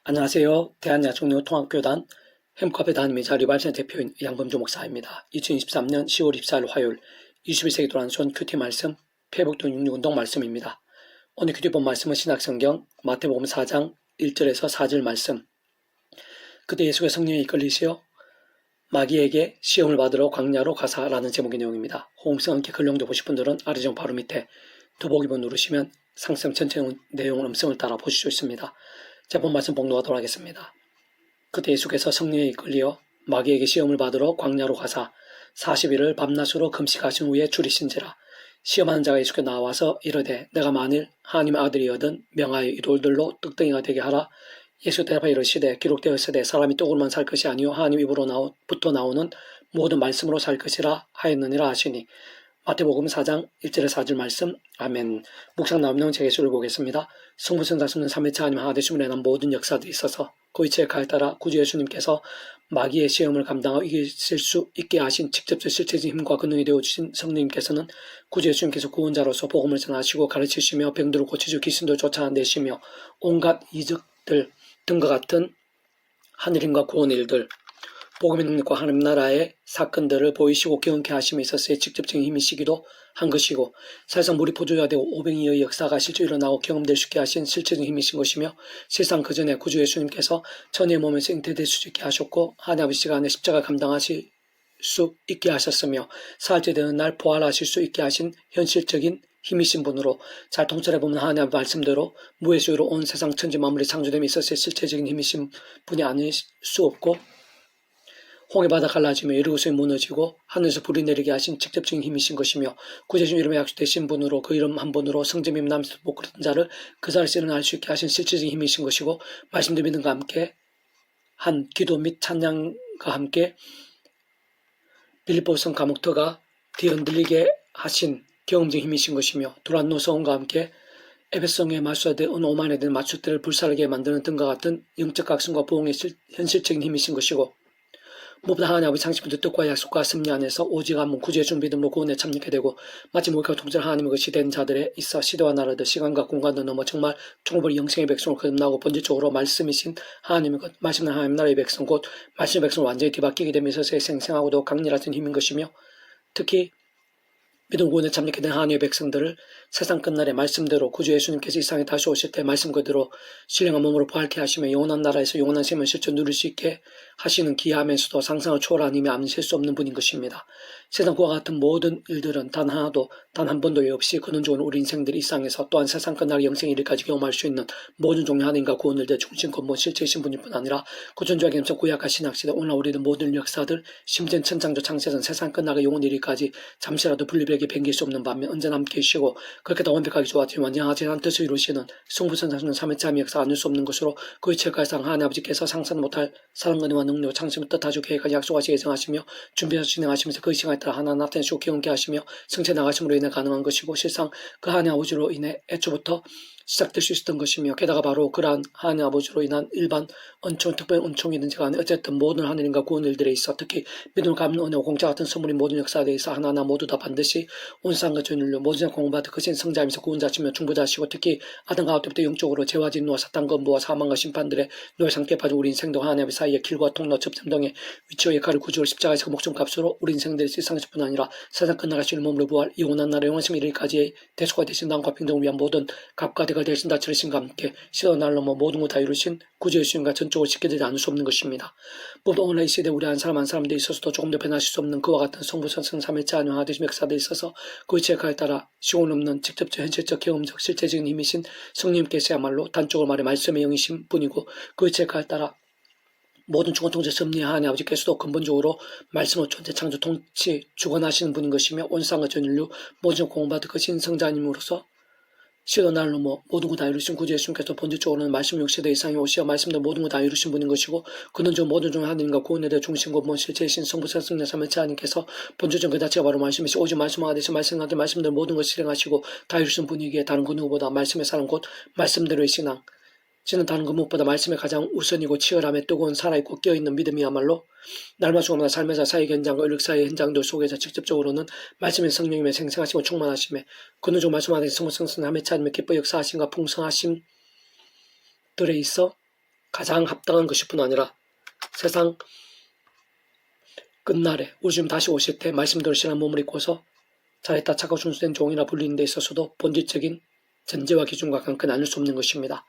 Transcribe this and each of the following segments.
안녕하세요. 대한야총교통학교단 햄카페 담임이자 리발센 대표인 양범주 목사입니다. 2023년 10월 24일 화요일 21세기 도란손 큐티 말씀 페북동 66운동 말씀입니다. 오늘 큐티 본 말씀은 신약성경 마태복음 4장 1절에서 4절 말씀. 그때 예수가 성령에 이끌리시어 마귀에게 시험을 받으러 광야로 가사라는 제목의 내용입니다. 호응성 함께 글령도 보실 분들은 아래정 바로 밑에 더보기번 누르시면 상세 전체 내용 음성을 따라 보실 수 있습니다. 자, 본 말씀 봉독하도록 하겠습니다. 그때 예수께서 성령에 이끌려 마귀에게 시험을 받으러 광야로 가사 40일을 밤낮으로 금식하신 후에 줄이신지라. 시험하는 자가 예수께 나와서 이르되 내가 만일 하나님의 아들이거든 명하여 이 돌들로 떡덩이가 되게 하라. 예수 대답하여 이르시되 기록되었으되 사람이 떡으로만 살 것이 아니요 하나님 입으로부터 나오는 모든 말씀으로 살 것이라 하였느니라 하시니. 마태복음 4장 1절에 4절 말씀. 아멘. 묵상 나옵니다. 제 예수를 보겠습니다. 성부성자 성령 삼위일체 하나님 하나 되심으로 인한 모든 역사들이 있어서 그 이치의 가에 따라 구주 예수님께서 마귀의 시험을 감당하고 이기실 수 있게 하신 직접적 실체적인 힘과 근능이 되어주신 성령님께서는 구주 예수님께서 구원자로서 복음을 전하시고 가르치시며 병들을 고치시고 귀신들을 쫓아내시며 온갖 이적들 등과 같은 하늘힘과 구원의 일들, 복음의 능력과 하나님 나라의 사건들을 보이시고 경험케 하심에 있어서의 직접적인 힘이시기도 한 것이고, 사실상 물이 포도주가 되고 오병이어의 역사가 실제 일어나고 경험될 수 있게 하신 실제적인 힘이신 것이며, 실상 그 전에 구주 예수님께서 천의 몸에서 잉태될 수 있게 하셨고 하나님 아버지가 안에 십자가 감당하실 수 있게 하셨으며 사흘째 되는 날 부활하실 수 있게 하신 현실적인 힘이신 분으로, 잘 통찰해보면 하나님의 말씀대로 무에서로 온 세상 천지 만물의 창조됨에 있어서의 실체적인 힘이신 분이 아닐 수 없고, 홍해 바다 갈라지며 예루살렘이 무너지고 하늘에서 불이 내리게 하신 직접적인 힘이신 것이며, 구제주님 이름에 약속되신 분으로 그 이름 한 분으로 성전의 남에서 못 그런 자를 그 자리에서 일어날 수 있게 하신 실질적인 힘이신 것이고, 말씀도 믿음과 함께 한 기도 및 찬양과 함께 빌립보성 감옥터가 뒤흔들리게 하신 경험적인 힘이신 것이며, 두란 노서원과 함께 에베소성에 맞서야 온 오만에 대한 맞춤들을 불사르게 만드는 등과 같은 영적 각성과 부흥의 현실적인 힘이신 것이고, 무엇보다 하나님 아버지 창시부터 뜻과 약속과 섭리 안에서 오직 한 분 구주의 준 믿음으로 구원에 참여하게 되고, 마치 목욕하고 통제를 하나님의 것이 된 자들에 있어 시대와 나라들 시간과 공간도 넘어 정말 총벌 영생의 백성으로 거듭나고 본질적으로 말씀이신 하나님의 것, 말씀은 하나님 나라의 백성 곧 말씀의 백성을 완전히 뒤바뀌게 되면서 생생하고도 강렬하신 힘인 것이며, 특히 믿음 구원에 참여하게 된 하나님의 백성들을 세상 끝날에 말씀대로 구주 예수님께서 이 세상에 다시 오실 때 말씀 그대로 신령한 몸으로 부활케 하시며 영원한 나라에서 영원한 생명을 실제 누릴 수 있게 하시는 기이하면서도 상상을 초월한 힘이 아실 수 없는 분인 것입니다. 세상 그와 같은 모든 일들은 단 하나도 단 한 번도 없이 근원적으로 우리 인생들이 이 세상에서 또한 세상 끝날 영생의 일까지 경험할 수 있는 모든 종류 하나님과 구원을 대 중심 근본 실체이신 분일뿐 아니라 구존주하게 엄청 구약과 신약시대 오늘 우리는 모든 역사들 심지어 천창조 창세전 세상 끝나가 영원 이르기까지 잠시라도 분리되게 변길 수 없는 반면 언제나 함께 계시고 그렇게 더 완벽하게 좋아지만 완전하지 않은 뜻을 이루시는 성부성자성령 삼위일체의 역사 아닐 수 없는 것으로 그의 최가상 하나님 아버지께서 상상 못할 사랑과 은혜와 능력 창세부터 다주 계획까지 약속하시 예정하시며 준비해서 진행하시면서 그 시간에 따라 하나 나타내시고 경험케 하시며 성체 나가심으로 인해 가능한 것이고, 실상 그 하나님 아버지로 인해 애초부터 시작될 수 있었던 것이며, 게다가 바로 그러한 하나님 아버지로 인한 일반 은총, 특별한 은총이든지 간에 어쨌든 모든 하늘인과 구원 일들에 있어 특히 믿음을 갚는 은혜와 공짜 같은 선물인 모든 역사에 대해서 하나하나 모두 다 반드시 온 세상과 전인류 모든 공부받아 그 신 성자이면서 구원자시며 중보자시고, 특히 아담과 하와 때부터 영적으로 죄와 진노와 사탄 건부와 사망과 심판들의 노예 상태에 빠진 우리 인생도 하나님 사이의 길과 통로 접점 등의 위치와 역할을 구주를 십자가에서 그 목숨값으로 우리 인생들이 세상에서 뿐 아니라 세상 끝나가시는 몸으로 부활 영원한 나라 영원심 이르기까지의 대속가 되신 남과 평등을 위한 모든 값과 대가 되신 다 치르신과 함께 시도 날 넘어 모든 것 다 이루신 구주 예수님과 전적으로 지켜지지 않을 수 없는 것입니다. 모두 오늘 이 시대 우리 한 사람 한 사람들에 있어서도 조금 더 변하실 수 없는 그와 같은 성부 성성 삼위일체 하나님 하나님 역사들에 있어서 그 이체가에 따라 시공 없는 직접적 현실적 경험적 실제적인 힘이신 성령님께서야말로 단적으로 말해 말씀의 영이신 분이고, 그 이체가에 따라 모든 주권 통제 섭리의 하나님 아버지께서도 근본적으로 말씀으로 존재 창조 통치 주관하시는 분인 것이며, 온 세상과 전 인류 모든 공부받은 그 신성자님으로서 시도 날 넘어 모든 것 다 이루신 구주 예수님께서 본질적으로는 말씀 6세대 이상이 오시어 말씀도 모든 것 다 이루신 분인 것이고, 그는 저 모든 중 하나님과 구원에 대해 중심과 본본 실체이신 성부성 성령 삼위일체 하나님께서 본질적 그 자체가 바로 말씀이시 오직 말씀하가 되신 말씀하되 말씀대로 모든 것을 실행하시고 다 이루신 분이기에 다른 그 누구보다 말씀의 사랑 곧 말씀대로의 신앙 저는 다른 그 무엇보다 말씀에 가장 우선이고 치열함에 뜨거운 살아있고 깨어있는 믿음이야말로 날마다 죽음과 삶의 사의 현장과 인력사의 현장들 속에서 직접적으로는 말씀의 성령님의 생생하시고 충만하심에 그는 말씀하신 성성성함의 차님의 기뻐 역사하심과 풍성하심들에 있어 가장 합당한 것일 뿐 아니라 세상 끝날에 우리 주님 다시 오실 때 말씀대로 신한 몸을 입고서 잘했다 착하고 순수된 종이라 불리는 데 있어서도 본질적인 전제와 기준과 관계 나눌 수 없는 것입니다.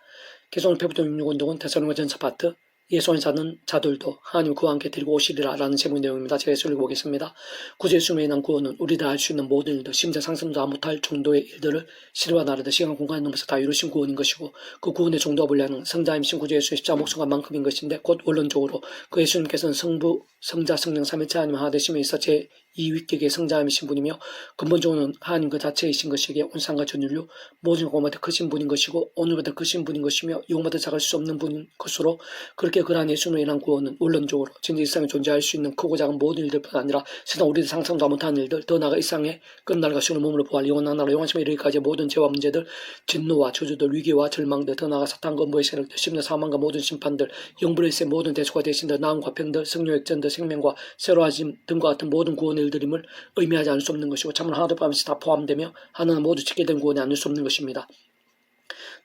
개성을 페부동 66운동은 대선과 전사 파트 예수 안에 사는 자들도 하나님 그와 함께 데리고 오시리라 라는 제목의 내용입니다. 제가 예수 읽어보겠습니다. 구주 예수님에 인한 구원은 우리들 알 수 있는 모든 일들, 심지어 상상도 못할 정도의 일들을 시와 나르듯 시간 공간을 넘어서 다 이루신 구원인 것이고 그 구원의 정도와 분량은 성자임신 구주 예수의 십자가 목숨만큼인 것인데 곧 원론적으로 그 예수님께서는 성부, 성자, 성령 삼위체 하나님 하나 되심에 있어 제2위격의 성자임신 분이며 근본적으로는 하나님 그 자체이신 것이기에 온상과 전율류 모든 것보다 크신 분인 것이고 오늘보다 크신 분인 것이며 영보다 작을 수 없는 분인 것으로 그렇게 그러한 예수님으로 인한 구원은 원론적으로 진짜 일상에 존재할 수 있는 크고 작은 모든 일들뿐 아니라 세상 우리들 상상도 못하는 일들 더 나아가 일상의 끝날과 시온의 몸으로 부활 영원한 나라 영원심에 이르기까지의 모든 죄와 문제들 진노와 저주들 위기와 절망들 더 나아가 사탄과 음부의 세력들 심지어 사망과 모든 심판들 영불의세 모든 대수가 되신 더 나은 과평들 성령의 액전들 생명과 새로워짐 등과 같은 모든 구원의 일들임을 의미하지 않을 수 없는 것이고 참으로 하나도 빠짐없이 다 포함되며 하나는 모두 짓게 된 구원이 아닐 수 없는 것입니다.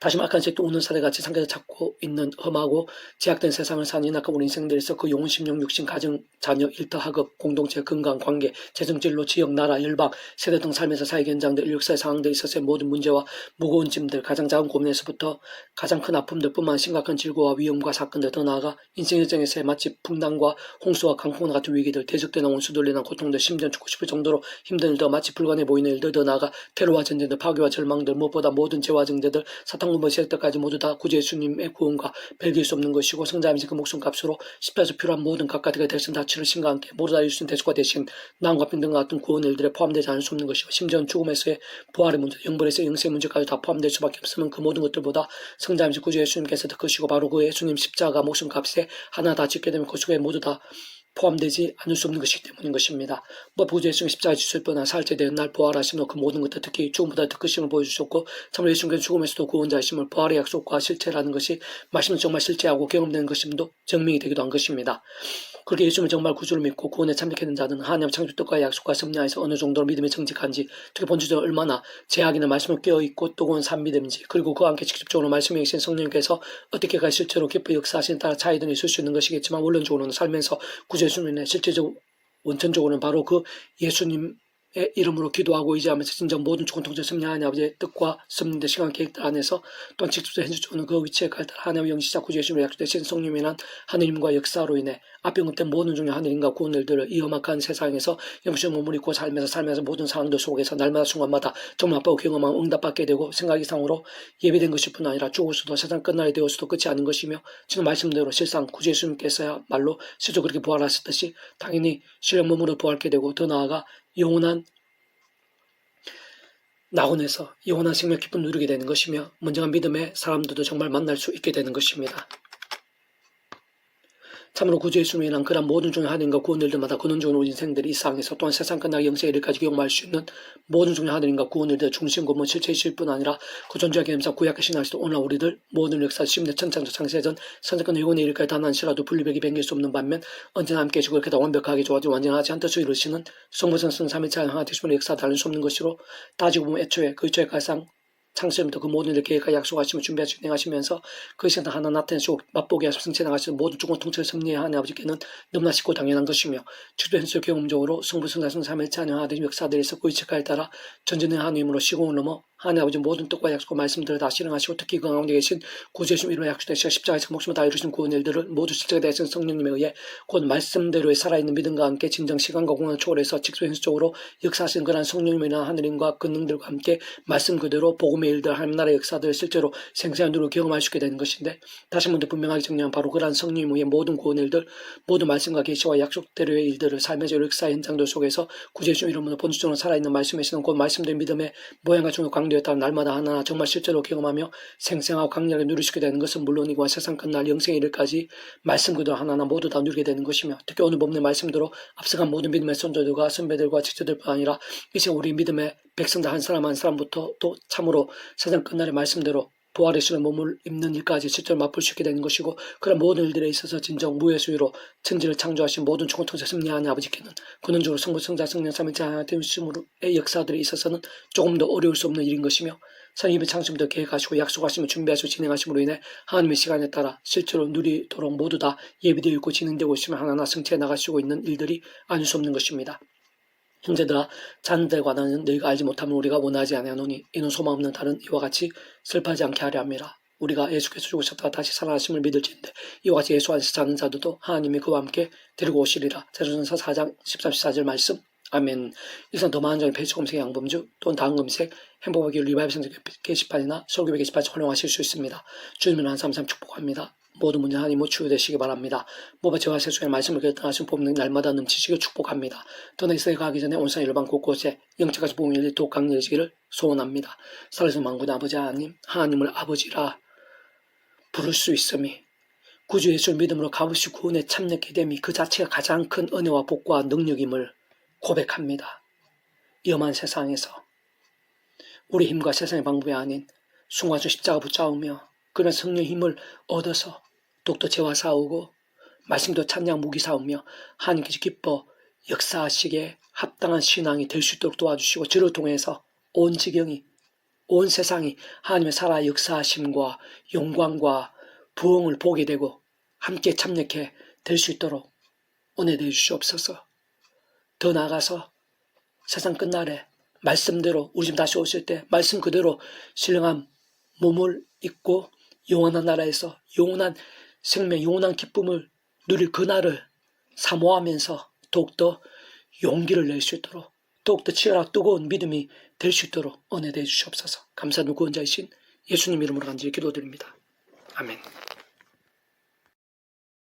다시 말한 새끼 우는 사대같이 상계에서 찾고 있는 험하고 제약된 세상을 사는 인악한 우리 인생들에서 그 영혼, 심령, 육신, 가정, 자녀, 일터, 학업, 공동체, 건강, 관계, 재정, 진로, 지역, 나라, 열방, 세대 등 삶에서 사회 현장들, 인력사의 상황들에 있어서의 모든 문제와 무거운 짐들, 가장 작은 고민에서부터 가장 큰 아픔들뿐만 심각한 질고와 위험과 사건들 더 나아가 인생 여정에서의 마치 풍랑과 홍수와 강풍과 같은 위기들, 대적되는 원수들로 인한 고통들, 심지어 죽고 싶을 정도로 힘든 일들, 마치 불가능해 보이는 일들 더 나아가 테러와 전쟁들, 파괴와 절망들, 무엇보다 모든 죄와 정죄들, 사탄과 세력들까지 모두 다 구주 예수님의 구원과 별개일 수 없는 것이고 성자임신 그 목숨값으로 십자에서 필요한 모든 각가지가 대신 다 치르신과 함께 모두 다 이루신 대수가 되신 나음과 평등과 같은 구원 일들에 포함되지 않을 수 없는 것이고 심지어는 죽음에서의 부활의 문제, 영벌에서의 영생의 문제까지 다 포함될 수밖에 없으면 그 모든 것들보다 성자임신 구주 예수님께서 더 크시고 바로 그 예수님 십자가 목숨값에 하나 다 짓게 되면 그 속에 모두 다 포함되지 않을 수 없는 것이기 때문인 것입니다. 구주 예수님 십자가에 지실 뻔한 사흘째 되는 날 부활하심으로 그 모든 것들 특히 죽음보다 더 크심을 보여주셨고 참으로 예수님께서 죽음에서도 구원자이심을 부활의 약속과 실체라는 것이 말씀은 정말 실체하고 경험되는 것임도 증명이 되기도 한 것입니다. 그렇게 예수님을 정말 구주를 믿고 구원에 참여하는 자는 하나님 창조 뜻과의 약속과 섭리하에서 어느 정도로 믿음에 정직한지 특히 본질적으로 얼마나 제약이나 말씀을 깨어있고 또고는 산 믿음인지 그리고 그와 함께 직접적으로 말씀에 계신 성령님께서 어떻게까지 실제로 기쁘게 역사하시는 따라 차이들이 있을 수 있는 것이겠지만 원론적으로는 살면서 구주 예수님의 실제적 원천적으로는 바로 그 예수님의 이름으로 기도하고 의지하면서 진정 모든 좋은 통제 섭리하나님 아버지의 뜻과 섭리의 시간 계획들 안에서 또한 직접적으로 현실적으로 그 위치에 갈 때 하나님의 영시자 구주 예수님의 약속되신 성령이란 하느님과 역사로 인해 앞에 그때 모든 종류 하늘인과 구원 일들을 이 험악한 세상에서 영신의 몸을 입고 살면서 모든 상황들 속에서 날마다 순간마다 정말 아빠고 경험하고 응답받게 되고 생각 이상으로 예배된 것일 뿐 아니라 죽어서도 세상 끝날이 되어서도 끝이 아닌 것이며 지금 말씀대로 실상 구주 예수님께서야말로 실제 그렇게 부활하셨듯이 당연히 신령 몸으로 부활하게 되고 더 나아가 영원한 낙원에서 영원한 생명 기쁨을 누리게 되는 것이며 먼저한 믿음의 사람들도 정말 만날 수 있게 되는 것입니다. 참으로 구주 예수님에 인한 그런 모든 종의 하나님과 구원 일들마다 근원적으로 우리 인생들이 이 세상에서 또한 세상 끝나기 영생의 일까지 경험할 수 있는 모든 종의 하나님과 구원 일들의 중심 고문 실체이실 뿐 아니라 그 존재와 개념상 구약의 신앙에서도 오늘 우리들 모든 역사 심내 천창조 창세전 선정권 영혼의 일까지 단한시라도 분리백이 변길 수 없는 반면 언제나 함께 해주고 이렇게 다 완벽하게 좋아지고 완전하지 않듯이 이루시는 성부성성 삼위체 하나 되시면 역사 다른 수 없는 것으로 따지고 보면 애초에 그 애초에 가장 창세부터 그 모든 일 계획과 약속하시며 준비하시고 진행하시면서 그 시간 하나 나타내시고 맛보게 하시고 승체 나가시는 모든 주권 통치를 섭리해야 하는 아버지께는 너무나 쉽고 당연한 것이며 주도 현실 경험적으로 성부 성자 성삼일체 하나님 하나님 역사들에서 그 위치까지 따라 전전의 하나님으로 시공을 넘어 하나님 아버지 모든 뜻과 약속과 말씀들을 다 실행하시고 특히 그 가운데 계신 구주 예수님 이름으로 약속되시고 십자가에서 목숨을 다 이루신 구원 일들을 모두 실제가 되신 성령님에 의해 곧 말씀대로의 살아있는 믿음과 함께 진정 시간과 공간을 초월해서 직접 현실적으로 역사하시는 그러한 성령님이나 하느님과 근능들과 함께 말씀 그대로 복음의 일들 하나님 나라의 역사들을 실제로 생생한 눈으로 경험할 수 있게 되는 것인데 다시 한번 더 분명하게 정리하면 바로 그러한 성령님 의해 모든 구원 일들 모든 말씀과 계시와 약속대로의 일들을 삶의 역사 현장들 속에서 구주 예수님 이름으로 본질적으로 살아있는 말씀에 쓰는 곧 말씀된 믿음의 모양과 중요 강도에 따라 날마다 하나하나 정말 실제로 경험하며 생생하고 강렬하게 누리시게 되는 것은 물론이고 세상 끝날 영생의 일까지 말씀 그대로 하나하나 모두 다 누리게 되는 것이며 특히 오늘 본문의 말씀대로 앞서간 모든 믿음의 선조들과 선배들과 직자들뿐 아니라 이제 우리 믿음의 백성들 한 사람 한 사람부터 또 참으로 세상 끝날의 말씀대로 부활의 신의 몸을 입는 일까지 실제로 맛볼 수 있게 되는 것이고 그런 모든 일들에 있어서 진정 무의 수위로 천지를 창조하신 모든 총통체 섭리하는 아버지께는 근원적으로 성부 성자 성령 삼위체 하나 되심으로의 역사들에 있어서는 조금 더 어려울 수 없는 일인 것이며 선생님이 창조부터 계획하시고 약속하시며 준비하시고 진행하심으로 인해 하나님의 시간에 따라 실제로 누리도록 모두 다 예비되어 있고 진행되고 있으며 하나하나 성취해 나가시고 있는 일들이 아닐 수 없는 것입니다. 형제들아, 자녀들에 관하여는 너희가 알지 못하면 우리가 원하지 아니하노니 이는 소망 없는 달은 이와 같이 슬퍼하지 않게 하려 함이라. 우리가 예수께서 죽으셨다가 다시 살아나심을 믿을지인데 이와 같이 예수 안에서 자는 자들도 하나님이 그와 함께 데리고 오시리라. 사도전서 4장 13, 14절 말씀. 아멘. 일단 더 많은 점의 페이지 검색 양범주 또는 다음 검색 행복하기 리바이브 선생 게시판이나 설교배 게시판에서 활용하실 수 있습니다. 주님을 한삼삼 축복합니다. 모든 문제 하나님으로 치유되시기 바랍니다. 모바 저와 세수의 말씀을 결단하신 뽑는 날마다 넘치시길 축복합니다. 떠나 이스라엘 가기 전에 온산 일반 곳곳에 영적까지 복음이 더욱 강렬해지기를 소원합니다. 살아서 만군의 아버지 하나님을 아버지라 부를 수 있음이 구주 예수를 믿음으로 값없이 구원에 참여하게 됨이 그 자체가 가장 큰 은혜와 복과 능력임을 고백합니다. 위험한 세상에서 우리 힘과 세상의 방법이 아닌 순간적 십자가 붙잡으며 그런 성령의 힘을 얻어서 독도 재화 싸우고 말씀도 찬양 무기 싸우며 하나님께서 기뻐 역사하시기에 합당한 신앙이 될 수 있도록 도와주시고 저를 통해서 온 지경이 온 세상이 하나님의 살아 역사하심과 영광과 부흥을 보게 되고 함께 참여해 될 수 있도록 은혜 내어 주시옵소서. 더 나아가서 세상 끝날에 말씀대로 우리 집 다시 오실 때 말씀 그대로 신령한 몸을 입고 영원한 나라에서 영원한 생명, 영원한 기쁨을 누릴 그날을 사모하면서 더욱더 용기를 낼 수 있도록 더욱더 치열하고 뜨거운 믿음이 될 수 있도록 은혜 내어 주시옵소서. 감사하는 구원자이신 예수님 이름으로 간절히 기도드립니다. 아멘.